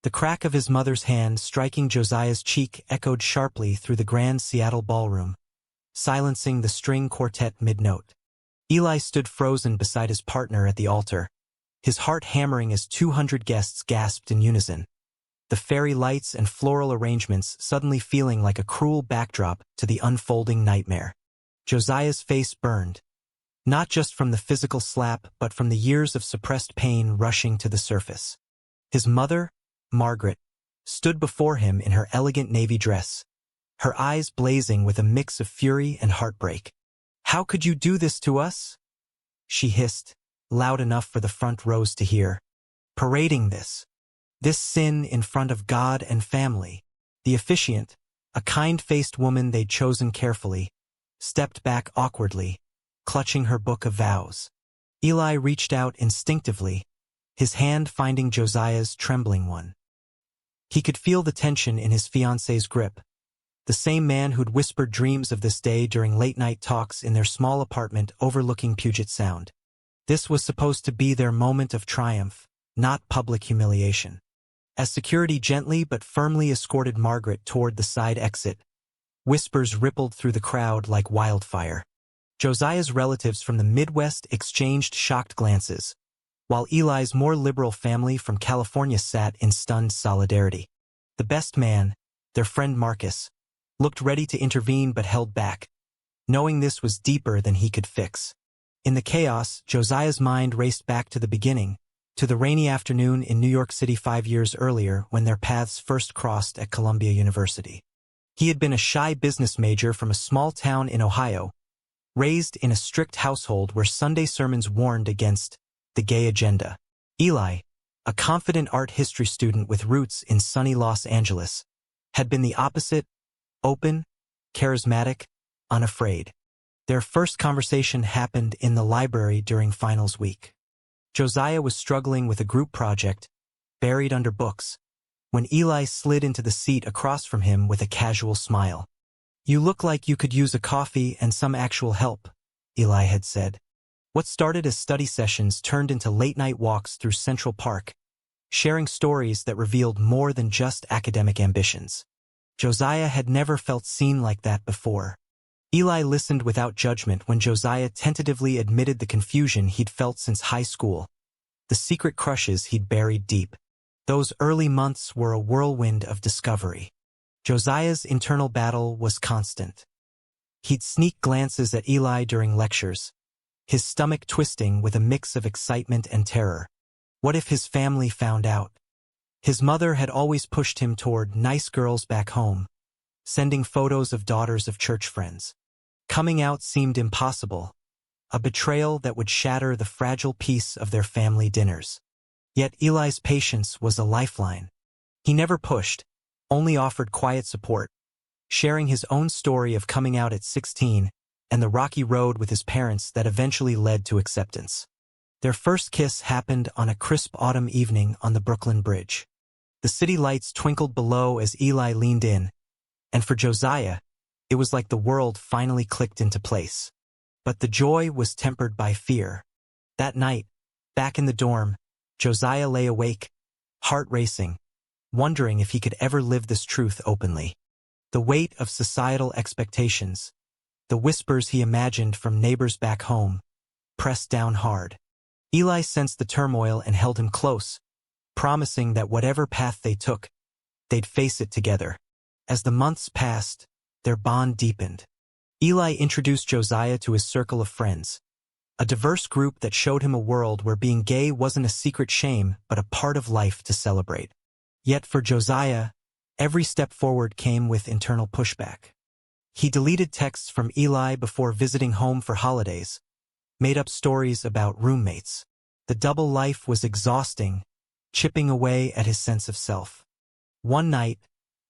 The crack of his mother's hand striking Josiah's cheek echoed sharply through the grand Seattle ballroom, silencing the string quartet mid-note. Eli stood frozen beside his partner at the altar, his heart hammering as 200 guests gasped in unison, the fairy lights and floral arrangements suddenly feeling like a cruel backdrop to the unfolding nightmare. Josiah's face burned, not just from the physical slap but from the years of suppressed pain rushing to the surface. His mother, Margaret, stood before him in her elegant navy dress, her eyes blazing with a mix of fury and heartbreak. "How could you do this to us?" she hissed, loud enough for the front rows to hear. "Parading this sin in front of God and family." The officiant, a kind-faced woman they'd chosen carefully, stepped back awkwardly, clutching her book of vows. Eli reached out instinctively, his hand finding Josiah's trembling one. He could feel the tension in his fiancée's grip, the same man who'd whispered dreams of this day during late-night talks in their small apartment overlooking Puget Sound. This was supposed to be their moment of triumph, not public humiliation. As security gently but firmly escorted Margaret toward the side exit, whispers rippled through the crowd like wildfire. Josiah's relatives from the Midwest exchanged shocked glances, while Eli's more liberal family from California sat in stunned solidarity. The best man, their friend Marcus, looked ready to intervene but held back, knowing this was deeper than he could fix. In the chaos, Josiah's mind raced back to the beginning, to the rainy afternoon in New York City 5 years earlier when their paths first crossed at Columbia University. He had been a shy business major from a small town in Ohio, raised in a strict household where Sunday sermons warned against the gay agenda. Eli, a confident art history student with roots in sunny Los Angeles, had been the opposite, open, charismatic, unafraid. Their first conversation happened in the library during finals week. Josiah was struggling with a group project, buried under books, when Eli slid into the seat across from him with a casual smile. "You look like you could use a coffee and some actual help," Eli had said. What started as study sessions turned into late-night walks through Central Park, sharing stories that revealed more than just academic ambitions. Josiah had never felt seen like that before. Eli listened without judgment when Josiah tentatively admitted the confusion he'd felt since high school, the secret crushes he'd buried deep. Those early months were a whirlwind of discovery. Josiah's internal battle was constant. He'd sneak glances at Eli during lectures, his stomach twisting with a mix of excitement and terror. What if his family found out? His mother had always pushed him toward nice girls back home, sending photos of daughters of church friends. Coming out seemed impossible, a betrayal that would shatter the fragile peace of their family dinners. Yet Eli's patience was a lifeline. He never pushed, only offered quiet support, sharing his own story of coming out at 16 and the rocky road with his parents that eventually led to acceptance. Their first kiss happened on a crisp autumn evening on the Brooklyn Bridge. The city lights twinkled below as Eli leaned in, and for Josiah, it was like the world finally clicked into place. But the joy was tempered by fear. That night, back in the dorm, Josiah lay awake, heart racing, wondering if he could ever live this truth openly. The weight of societal expectations, the whispers he imagined from neighbors back home, pressed down hard. Eli sensed the turmoil and held him close, promising that whatever path they took, they'd face it together. As the months passed, their bond deepened. Eli introduced Josiah to his circle of friends, a diverse group that showed him a world where being gay wasn't a secret shame but a part of life to celebrate. Yet for Josiah, every step forward came with internal pushback. He deleted texts from Eli before visiting home for holidays, made up stories about roommates. The double life was exhausting, chipping away at his sense of self. One night,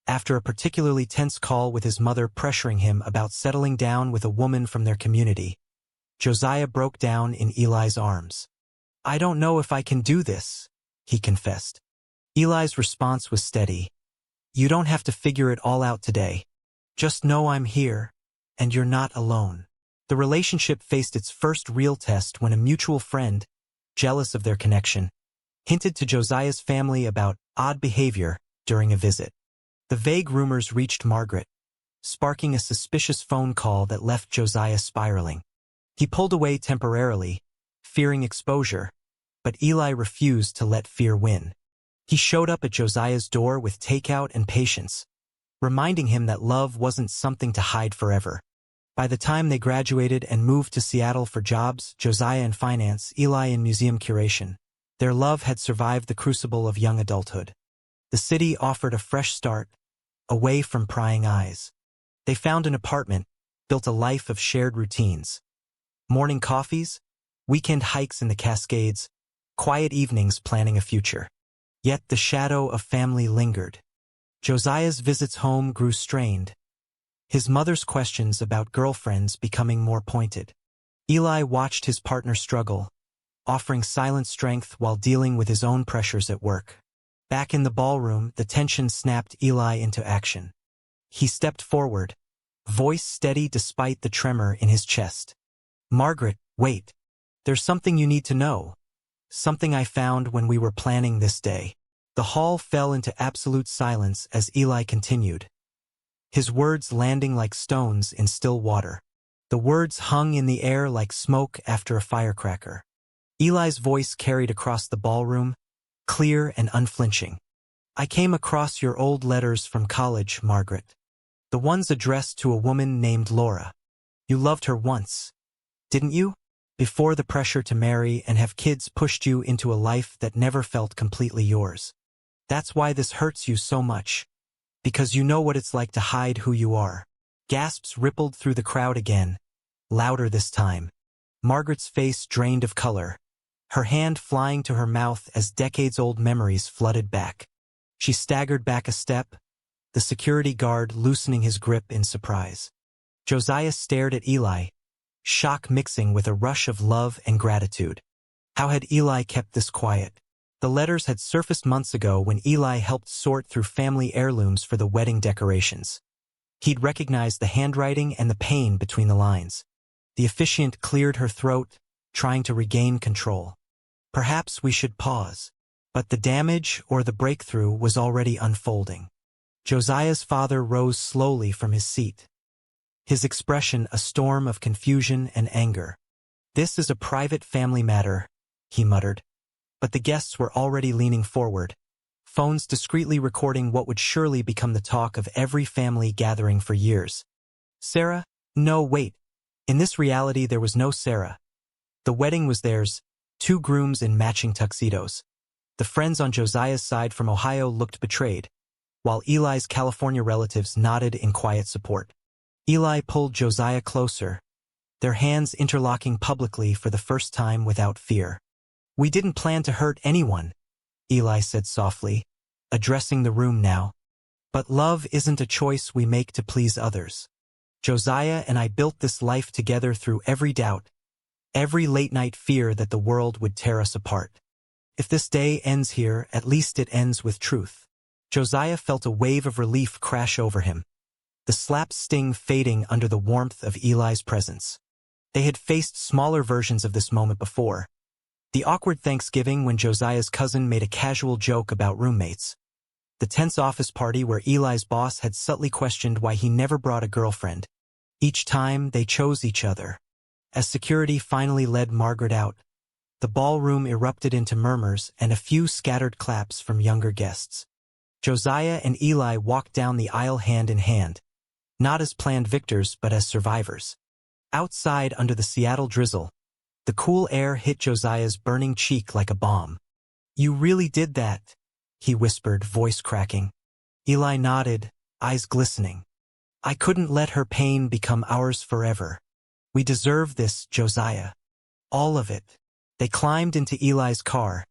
after a particularly tense call with his mother pressuring him about settling down with a woman from their community, Josiah broke down in Eli's arms. "I don't know if I can do this," he confessed. Eli's response was steady. "You don't have to figure it all out today. Just know I'm here, and you're not alone." The relationship faced its first real test when a mutual friend, jealous of their connection, hinted to Josiah's family about odd behavior during a visit. The vague rumors reached Margaret, sparking a suspicious phone call that left Josiah spiraling. He pulled away temporarily, fearing exposure, but Eli refused to let fear win. He showed up at Josiah's door with takeout and patience, reminding him that love wasn't something to hide forever. By the time they graduated and moved to Seattle for jobs, Josiah in finance, Eli in museum curation, their love had survived the crucible of young adulthood. The city offered a fresh start, away from prying eyes. They found an apartment, built a life of shared routines. Morning coffees, weekend hikes in the Cascades, quiet evenings planning a future. Yet the shadow of family lingered. Josiah's visits home grew strained, his mother's questions about girlfriends becoming more pointed. Eli watched his partner struggle, offering silent strength while dealing with his own pressures at work. Back in the ballroom, the tension snapped Eli into action. He stepped forward, voice steady despite the tremor in his chest. "Margaret, wait. There's something you need to know. Something I found when we were planning this day." The hall fell into absolute silence as Eli continued, his words landing like stones in still water. The words hung in the air like smoke after a firecracker. Eli's voice carried across the ballroom, clear and unflinching. "I came across your old letters from college, Margaret. The ones addressed to a woman named Laura. You loved her once, didn't you? Before the pressure to marry and have kids pushed you into a life that never felt completely yours. That's why this hurts you so much. Because you know what it's like to hide who you are." Gasps rippled through the crowd again, louder this time. Margaret's face drained of color, her hand flying to her mouth as decades-old memories flooded back. She staggered back a step, the security guard loosening his grip in surprise. Josiah stared at Eli, shock mixing with a rush of love and gratitude. How had Eli kept this quiet? The letters had surfaced months ago when Eli helped sort through family heirlooms for the wedding decorations. He'd recognized the handwriting and the pain between the lines. The officiant cleared her throat, trying to regain control. "Perhaps we should pause." But the damage or the breakthrough was already unfolding. Josiah's father rose slowly from his seat, his expression a storm of confusion and anger. "This is a private family matter," he muttered. But the guests were already leaning forward, phones discreetly recording what would surely become the talk of every family gathering for years. "Sarah? No, wait. In this reality there was no Sarah. The wedding was theirs, 2 grooms in matching tuxedos." The friends on Josiah's side from Ohio looked betrayed, while Eli's California relatives nodded in quiet support. Eli pulled Josiah closer, their hands interlocking publicly for the first time without fear. "We didn't plan to hurt anyone," Eli said softly, addressing the room now. "But love isn't a choice we make to please others. Josiah and I built this life together through every doubt, every late-night fear that the world would tear us apart. If this day ends here, at least it ends with truth." Josiah felt a wave of relief crash over him, the slap sting fading under the warmth of Eli's presence. They had faced smaller versions of this moment before. The awkward Thanksgiving when Josiah's cousin made a casual joke about roommates. The tense office party where Eli's boss had subtly questioned why he never brought a girlfriend. Each time, they chose each other. As security finally led Margaret out, the ballroom erupted into murmurs and a few scattered claps from younger guests. Josiah and Eli walked down the aisle hand in hand, not as planned victors but as survivors. Outside under the Seattle drizzle, the cool air hit Josiah's burning cheek like a bomb. "You really did that," he whispered, voice cracking. Eli nodded, eyes glistening. "I couldn't let her pain become ours forever. We deserve this, Josiah. All of it." They climbed into Eli's car,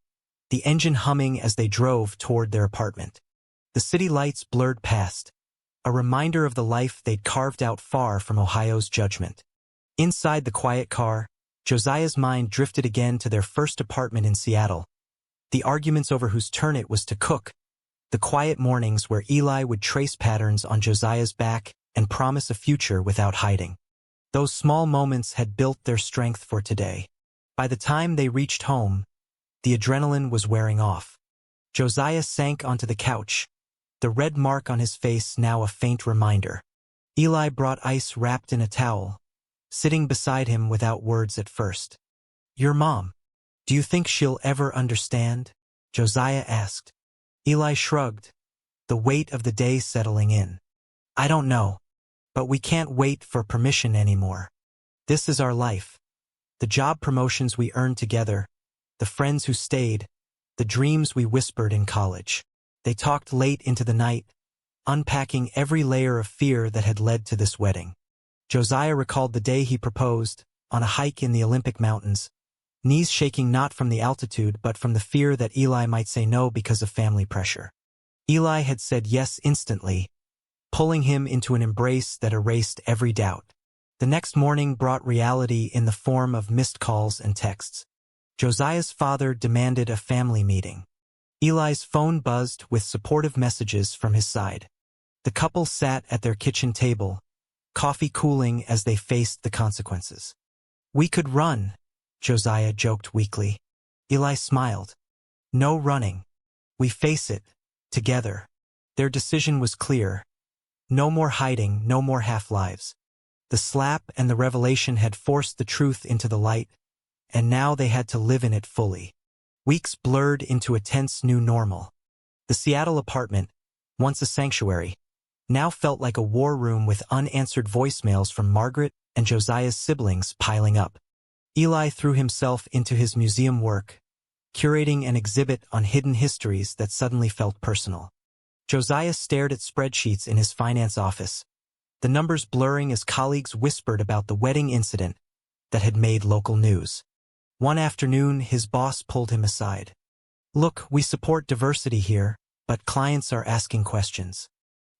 the engine humming as they drove toward their apartment. The city lights blurred past, a reminder of the life they'd carved out far from Ohio's judgment. Inside the quiet car, Josiah's mind drifted again to their first apartment in Seattle. The arguments over whose turn it was to cook, the quiet mornings where Eli would trace patterns on Josiah's back and promise a future without hiding. Those small moments had built their strength for today. By the time they reached home, The adrenaline was wearing off. Josiah sank onto the couch, the red mark on his face now a faint reminder. Eli brought ice wrapped in a towel, sitting beside him without words at first. "Your mom. Do you think she'll ever understand?" Josiah asked. Eli shrugged, the weight of the day settling in. "I don't know. But we can't wait for permission anymore. This is our life. The job promotions we earned together, the friends who stayed, the dreams we whispered in college." They talked late into the night, unpacking every layer of fear that had led to this wedding. Josiah recalled the day he proposed, on a hike in the Olympic Mountains, knees shaking not from the altitude but from the fear that Eli might say no because of family pressure. Eli had said yes instantly, pulling him into an embrace that erased every doubt. The next morning brought reality in the form of missed calls and texts. Josiah's father demanded a family meeting. Eli's phone buzzed with supportive messages from his side. The couple sat at their kitchen table, coffee cooling as they faced the consequences. "We could run," Josiah joked weakly. Eli smiled. "No running. We face it, together." Their decision was clear. No more hiding, no more half-lives. The slap and the revelation had forced the truth into the light, and now they had to live in it fully. Weeks blurred into a tense new normal. The Seattle apartment, once a sanctuary, now felt like a war room with unanswered voicemails from Margaret and Josiah's siblings piling up. Eli threw himself into his museum work, curating an exhibit on hidden histories that suddenly felt personal. Josiah stared at spreadsheets in his finance office, the numbers blurring as colleagues whispered about the wedding incident that had made local news. One afternoon, his boss pulled him aside. "Look, we support diversity here, but clients are asking questions.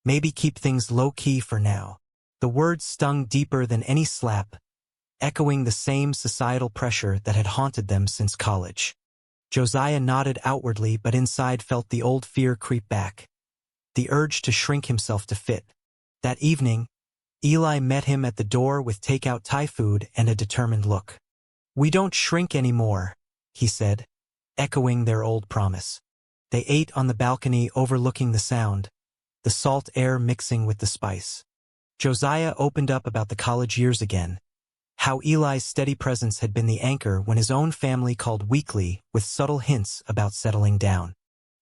Maybe keep things low-key for now." The words stung deeper than any slap, echoing the same societal pressure that had haunted them since college. Josiah nodded outwardly but inside felt the old fear creep back, the urge to shrink himself to fit. That evening, Eli met him at the door with takeout Thai food and a determined look. "We don't shrink anymore," he said, echoing their old promise. They ate on the balcony overlooking the sound, the salt air mixing with the spice. Josiah opened up about the college years again, how Eli's steady presence had been the anchor when his own family called weekly with subtle hints about settling down.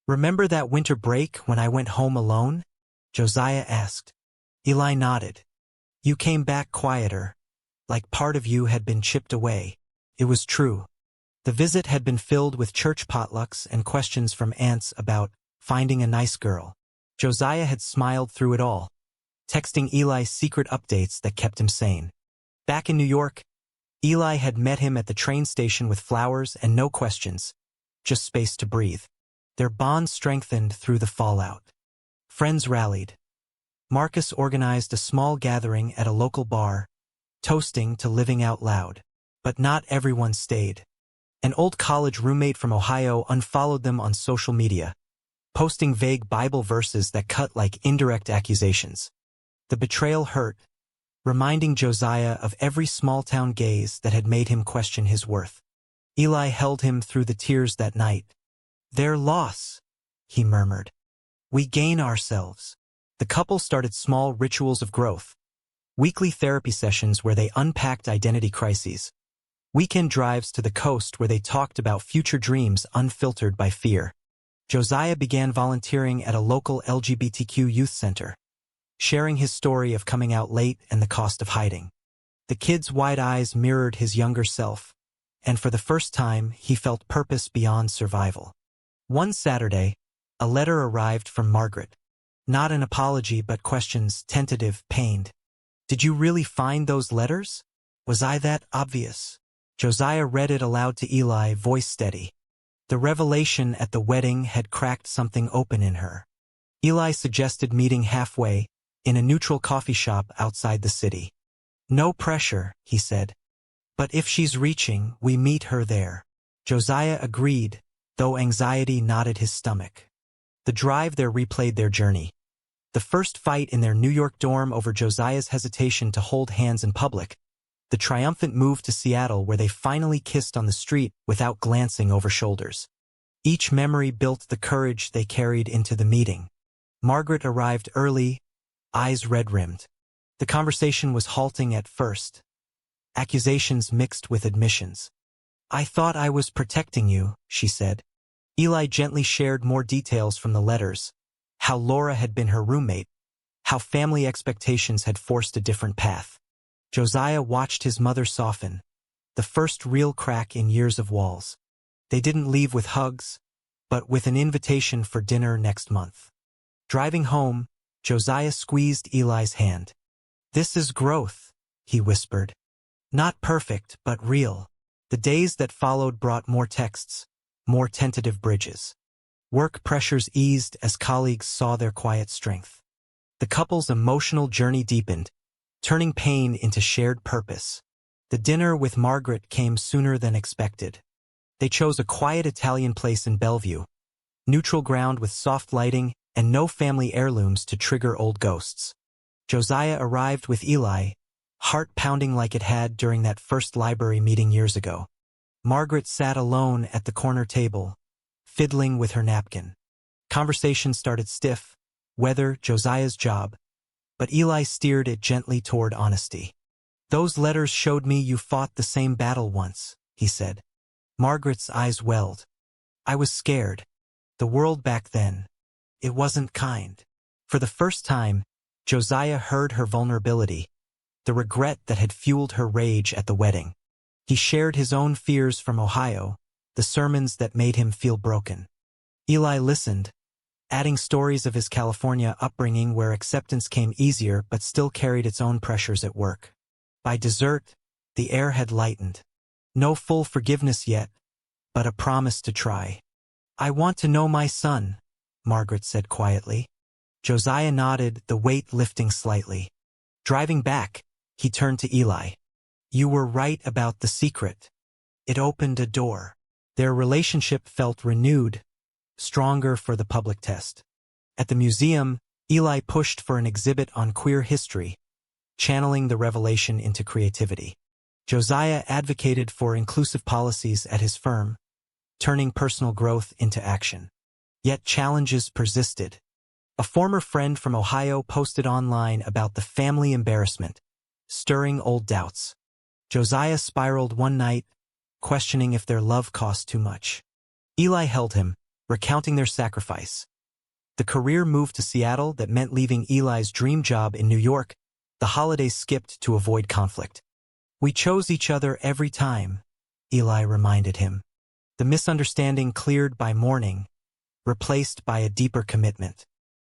"Remember that winter break when I went home alone?" Josiah asked. Eli nodded. "You came back quieter, like part of you had been chipped away." It was true. The visit had been filled with church potlucks and questions from aunts about finding a nice girl. Josiah had smiled through it all, texting Eli secret updates that kept him sane. Back in New York, Eli had met him at the train station with flowers and no questions, just space to breathe. Their bond strengthened through the fallout. Friends rallied. Marcus organized a small gathering at a local bar, toasting to living out loud. But not everyone stayed. An old college roommate from Ohio unfollowed them on social media, posting vague Bible verses that cut like indirect accusations. The betrayal hurt, reminding Josiah of every small-town gaze that had made him question his worth. Eli held him through the tears that night. "Their loss," he murmured. "We gain ourselves." The couple started small rituals of growth, weekly therapy sessions where they unpacked identity crises, weekend drives to the coast where they talked about future dreams unfiltered by fear. Josiah began volunteering at a local LGBTQ youth center, sharing his story of coming out late and the cost of hiding. The kid's wide eyes mirrored his younger self, and for the first time he felt purpose beyond survival. One Saturday, a letter arrived from Margaret. Not an apology but questions, tentative, pained. "Did you really find those letters? Was I that obvious?" Josiah read it aloud to Eli, voice steady. The revelation at the wedding had cracked something open in her. Eli suggested meeting halfway, in a neutral coffee shop outside the city. "No pressure," he said. "But if she's reaching, we meet her there." Josiah agreed, though anxiety knotted his stomach. The drive there replayed their journey. The first fight in their New York dorm over Josiah's hesitation to hold hands in public, the triumphant move to Seattle where they finally kissed on the street without glancing over shoulders. Each memory built the courage they carried into the meeting. Margaret arrived early, eyes red-rimmed. The conversation was halting at first. Accusations mixed with admissions. "I thought I was protecting you," she said. Eli gently shared more details from the letters, how Laura had been her roommate, how family expectations had forced a different path. Josiah watched his mother soften, the first real crack in years of walls. They didn't leave with hugs, but with an invitation for dinner next month. Driving home, Josiah squeezed Eli's hand. "This is growth," he whispered. "Not perfect, but real." The days that followed brought more texts, more tentative bridges. Work pressures eased as colleagues saw their quiet strength. The couple's emotional journey deepened, turning pain into shared purpose. The dinner with Margaret came sooner than expected. They chose a quiet Italian place in Bellevue, neutral ground with soft lighting and no family heirlooms to trigger old ghosts. Josiah arrived with Eli, heart pounding like it had during that first library meeting years ago. Margaret sat alone at the corner table, fiddling with her napkin. Conversation started stiff, weather, Josiah's job, but Eli steered it gently toward honesty. "Those letters showed me you fought the same battle once," he said. Margaret's eyes welled. "I was scared. The world back then, it wasn't kind." For the first time, Josiah heard her vulnerability, the regret that had fueled her rage at the wedding. He shared his own fears from Ohio, the sermons that made him feel broken. Eli listened, adding stories of his California upbringing where acceptance came easier but still carried its own pressures at work. By dessert, the air had lightened. No full forgiveness yet, but a promise to try. "I want to know my son," Margaret said quietly. Josiah nodded, the weight lifting slightly. Driving back, he turned to Eli. "You were right about the secret. It opened a door." Their relationship felt renewed, stronger for the public test. At the museum, Eli pushed for an exhibit on queer history, channeling the revelation into creativity. Josiah advocated for inclusive policies at his firm, turning personal growth into action. Yet challenges persisted. A former friend from Ohio posted online about the family embarrassment, stirring old doubts. Josiah spiraled one night, questioning if their love cost too much. Eli held him, recounting their sacrifice. The career move to Seattle that meant leaving Eli's dream job in New York, the holidays skipped to avoid conflict. "We chose each other every time," Eli reminded him. The misunderstanding cleared by morning, replaced by a deeper commitment.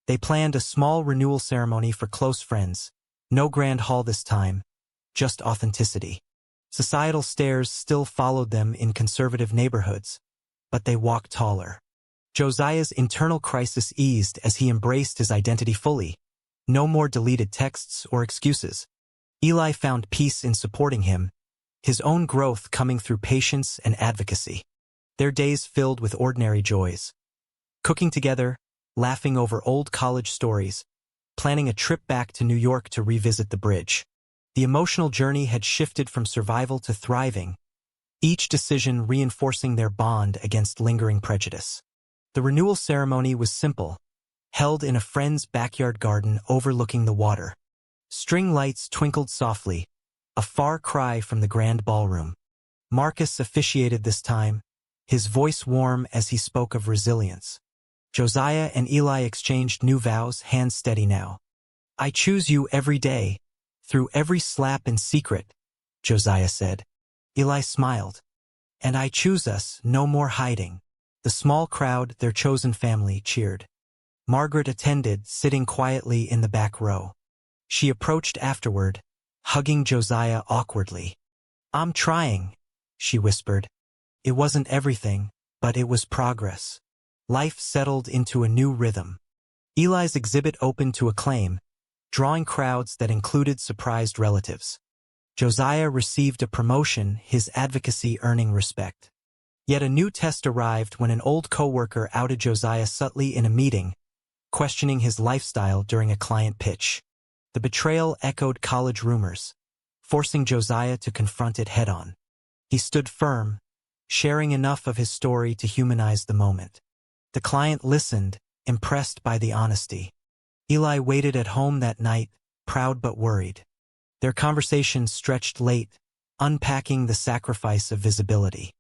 They planned a small renewal ceremony for close friends, no grand hall this time, just authenticity. Societal stares still followed them in conservative neighborhoods, but they walked taller. Josiah's internal crisis eased as he embraced his identity fully. No more deleted texts or excuses. Eli found peace in supporting him, his own growth coming through patience and advocacy. Their days filled with ordinary joys. Cooking together, laughing over old college stories, planning a trip back to New York to revisit the bridge. The emotional journey had shifted from survival to thriving, each decision reinforcing their bond against lingering prejudice. The renewal ceremony was simple, held in a friend's backyard garden overlooking the water. String lights twinkled softly, a far cry from the grand ballroom. Marcus officiated this time, his voice warm as he spoke of resilience. Josiah and Eli exchanged new vows, hands steady now. "I choose you every day, through every slap in secret," Josiah said. Eli smiled. "And I choose us, no more hiding." The small crowd, their chosen family, cheered. Margaret attended, sitting quietly in the back row. She approached afterward, hugging Josiah awkwardly. "I'm trying," she whispered. It wasn't everything, but it was progress. Life settled into a new rhythm. Eli's exhibit opened to acclaim, drawing crowds that included surprised relatives. Josiah received a promotion, his advocacy earning respect. Yet a new test arrived when an old coworker outed Josiah subtly in a meeting, questioning his lifestyle during a client pitch. The betrayal echoed college rumors. forcing Josiah to confront it head-on. He stood firm, sharing enough of his story to humanize the moment. The client listened, impressed by the honesty. Eli waited at home that night, proud but worried. Their conversation stretched late, unpacking the sacrifice of visibility.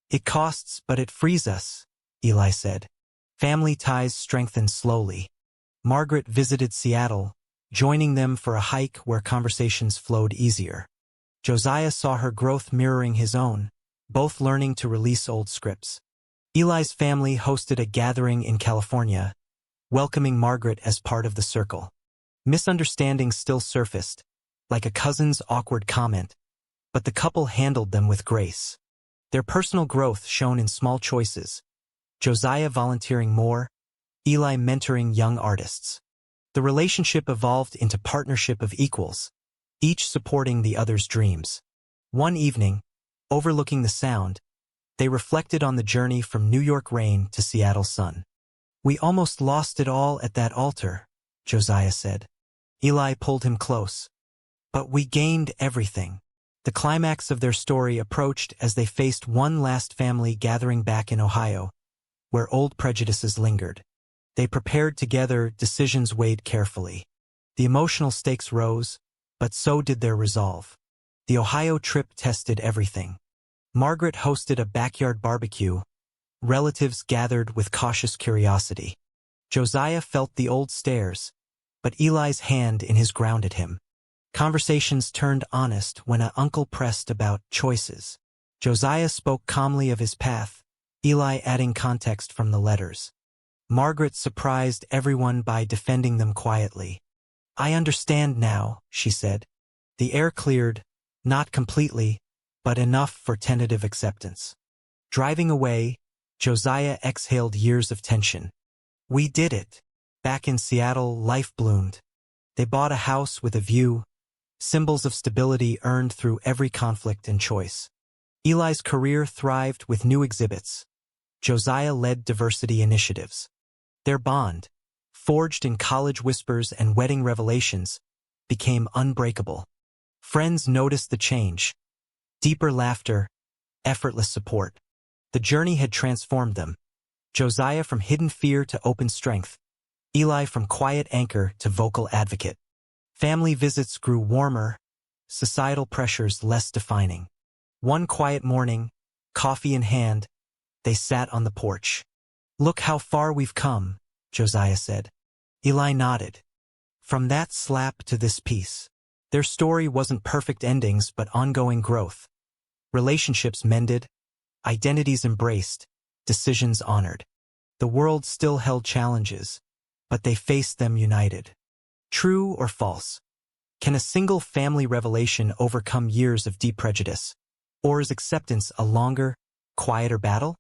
"It costs, but it frees us," Eli said. Family ties strengthened slowly. Margaret visited Seattle, joining them for a hike where conversations flowed easier. Josiah saw her growth mirroring his own, both learning to release old scripts. Eli's family hosted a gathering in California, welcoming Margaret as part of the circle. Misunderstandings still surfaced, like a cousin's awkward comment, but the couple handled them with grace. Their personal growth shone in small choices, Josiah volunteering more, Eli mentoring young artists. The relationship evolved into partnership of equals, each supporting the other's dreams. One evening, overlooking the Sound, they reflected on the journey from New York rain to Seattle sun. "We almost lost it all at that altar," Josiah said. Eli pulled him close. "But we gained everything." The climax of their story approached as they faced one last family gathering back in Ohio, where old prejudices lingered. They prepared together, decisions weighed carefully. The emotional stakes rose, but so did their resolve. The Ohio trip tested everything. Margaret hosted a backyard barbecue. Relatives gathered with cautious curiosity. Josiah felt the old stares, but Eli's hand in his grounded him. Conversations turned honest when an uncle pressed about choices. Josiah spoke calmly of his path, Eli adding context from the letters. Margaret surprised everyone by defending them quietly. "I understand now," she said. The air cleared, not completely, but enough for tentative acceptance. Driving away, Josiah exhaled years of tension. "We did it." Back in Seattle, life bloomed. They bought a house with a view, symbols of stability earned through every conflict and choice. Eli's career thrived with new exhibits. Josiah led diversity initiatives. Their bond, forged in college whispers and wedding revelations, became unbreakable. Friends noticed the change. Deeper laughter, effortless support. The journey had transformed them. Josiah from hidden fear to open strength. Eli from quiet anchor to vocal advocate. Family visits grew warmer, societal pressures less defining. One quiet morning, coffee in hand, they sat on the porch. "Look how far we've come," Josiah said. Eli nodded. From that slap to this piece. Their story wasn't perfect endings but ongoing growth. Relationships mended, identities embraced, decisions honored. The world still held challenges, but they faced them united. True or false? Can a single family revelation overcome years of deep prejudice? Or is acceptance a longer, quieter battle?